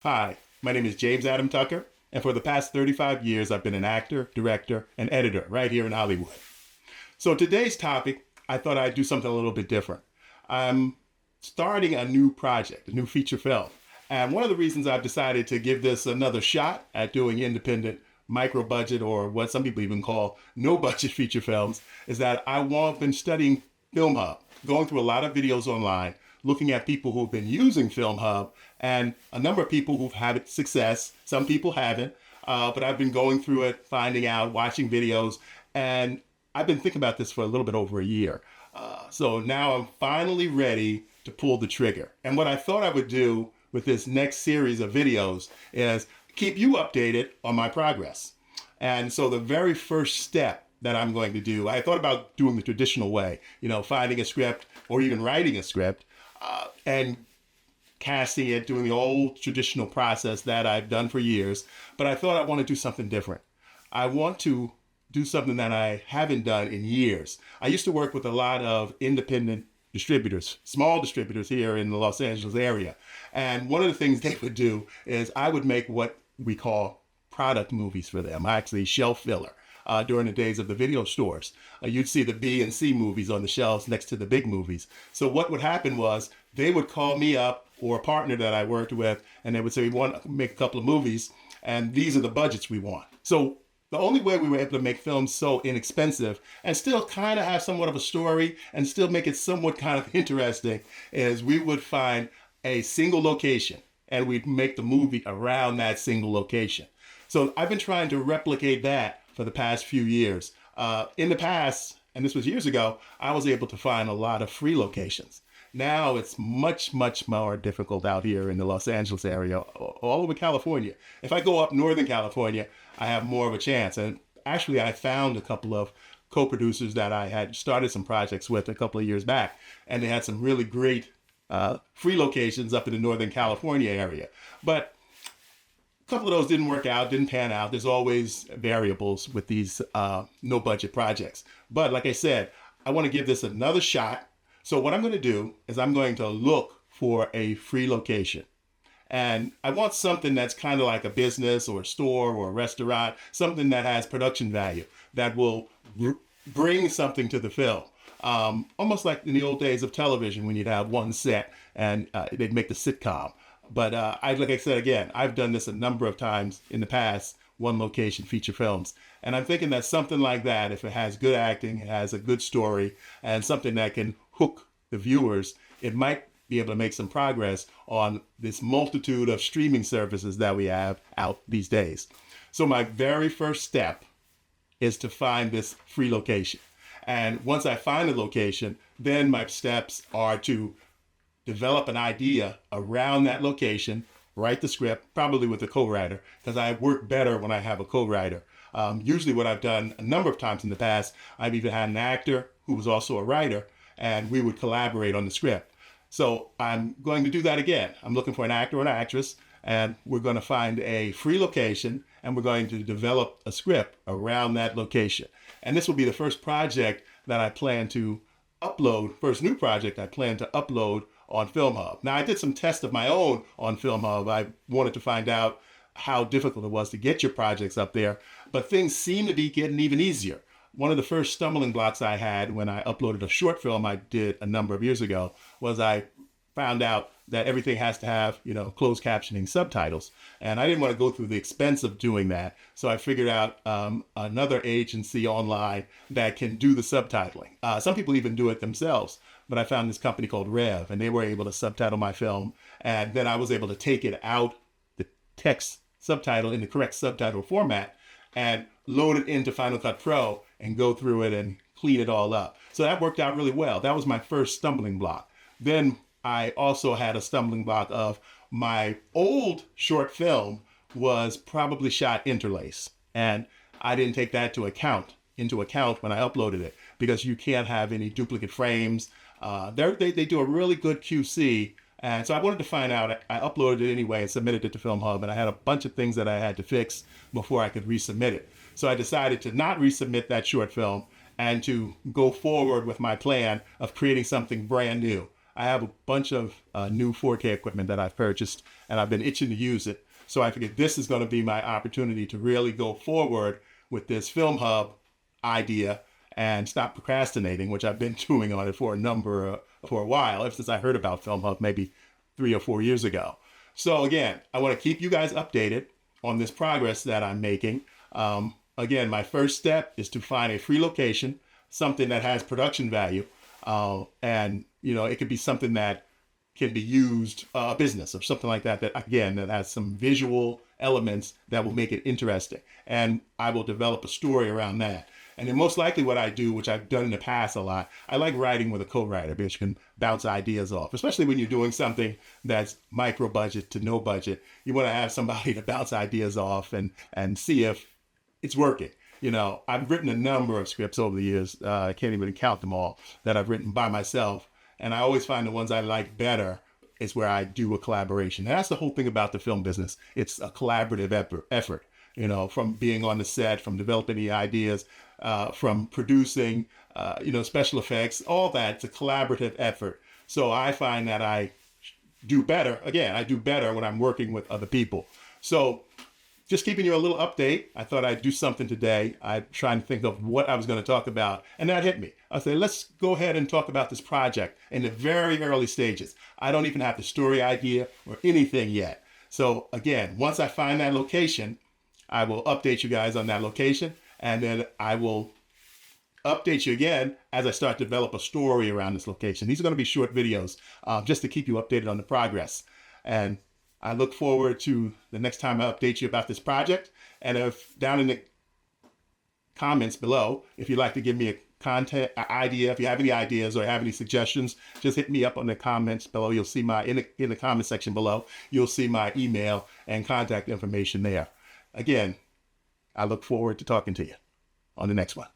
Hi, my name is James Adam Tucker, and for the past 35 years, I've been an actor, director, and editor right here in Hollywood. So today's topic, I thought I'd do something a little bit different. I'm starting a new project, a new feature film. And one of the reasons I've decided to give this another shot at doing independent micro budget or what some people even call no budget feature films is that been studying Film Hub, going through a lot of videos online, looking at people who've been using Film Hub and a number of people who've had success. Some people haven't, but I've been going through it, finding out, watching videos, and I've been thinking about this for a little bit over a year. So now I'm finally ready to pull the trigger. And what I thought I would do with this next series of videos is keep you updated on my progress. And so the very first step that I'm going to do, I thought about doing the traditional way, finding a script or even writing a script and casting it, doing the old traditional process that I've done for years. But I thought I want to do something different. I want to do something that I haven't done in years. I used to work with a lot of independent distributors, small distributors here in the Los Angeles area. And one of the things they would do is I would make what we call product movies for them, actually shelf filler. During the days of the video stores, you'd see the B and C movies on the shelves next to the big movies. So what would happen was they would call me up or a partner that I worked with, and they would say, we want to make a couple of movies, and these are the budgets we want. So the only way we were able to make films so inexpensive and still kind of have somewhat of a story and still make it somewhat kind of interesting is we would find a single location and we'd make the movie around that single location. So I've been trying to replicate that for the past few years. In the past, and this was years ago, I was able to find a lot of free locations. Now it's much, much more difficult out here in the Los Angeles area, all over California. If I go up Northern California, I have more of a chance. And actually, I found a couple of co-producers that I had started some projects with a couple of years back, and they had some really great free locations up in the Northern California area. But a couple of those didn't work out, didn't pan out. There's always variables with these no budget projects. But like I said, I want to give this another shot. So what I'm going to do is I'm going to look for a free location. And I want something that's kind of like a business or a store or a restaurant, something that has production value, that will bring something to the film. Almost like in the old days of television when you'd have one set and they'd make the sitcom. But like I said, again, I've done this a number of times in the past, one location feature films. And I'm thinking that something like that, if it has good acting, it has a good story, and something that can hook the viewers, it might be able to make some progress on this multitude of streaming services that we have out these days. So my very first step is to find this free location. And once I find a location, then my steps are to develop an idea around that location, write the script, probably with a co-writer, because I work better when I have a co-writer. Usually what I've done a number of times in the past, I've even had an actor who was also a writer, and we would collaborate on the script. So I'm going to do that again. I'm looking for an actor or an actress, and we're going to find a free location, and we're going to develop a script around that location. And this will be the first project that I plan to upload, first new project I plan to upload on Film Hub. Now, I did some tests of my own on Film Hub. I wanted to find out how difficult it was to get your projects up there, but things seem to be getting even easier. One of the first stumbling blocks I had when I uploaded a short film I did a number of years ago was I found out that everything has to have, closed captioning subtitles. And I didn't want to go through the expense of doing that. So I figured out another agency online that can do the subtitling. Some people even do it themselves. But I found this company called Rev, and they were able to subtitle my film. And then I was able to take it out, the text subtitle in the correct subtitle format, and load it into Final Cut Pro and go through it and clean it all up. So that worked out really well. That was my first stumbling block. Then I also had a stumbling block of my old short film was probably shot interlace. And I didn't take that into account when I uploaded it, because you can't have any duplicate frames. They do a really good QC. And so I wanted to find out. I uploaded it anyway and submitted it to Film Hub, and I had a bunch of things that I had to fix before I could resubmit it. So I decided to not resubmit that short film and to go forward with my plan of creating something brand new. I have a bunch of new 4K equipment that I've purchased, and I've been itching to use it. So I figured this is going to be my opportunity to really go forward with this Film Hub idea and stop procrastinating, which I've been doing on it for a while, ever since I heard about Film Hub maybe 3 or 4 years ago. So again, I want to keep you guys updated on this progress that I'm making. Again, my first step is to find a free location, something that has production value, and it could be something that can be used, a business or something like that, that has some visual elements that will make it interesting. And I will develop a story around that. And then most likely what I do, which I've done in the past a lot, I like writing with a co-writer because you can bounce ideas off, especially when you're doing something that's micro budget to no budget. You want to have somebody to bounce ideas off and see if it's working. I've written a number of scripts over the years. I can't even count them all that I've written by myself. And I always find the ones I like better is where I do a collaboration. And that's the whole thing about the film business. It's a collaborative effort, from being on the set, from developing the ideas, from producing, special effects, all that. It's a collaborative effort. So I find that I do better. Again, I do better when I'm working with other people. So just keeping you a little update. I thought I'd do something today. I'm trying to think of what I was going to talk about, and that hit me. I said, let's go ahead and talk about this project in the very early stages. I don't even have the story idea or anything yet. So again, once I find that location, I will update you guys on that location, and then I will update you again as I start to develop a story around this location. These are going to be short videos, just to keep you updated on the progress. And I look forward to the next time I update you about this project. And if down in the comments below, if you'd like to give me a content idea, if you have any ideas or have any suggestions, just hit me up on the comments below. You'll see in the comment section below, you'll see my email and contact information there. Again, I look forward to talking to you on the next one.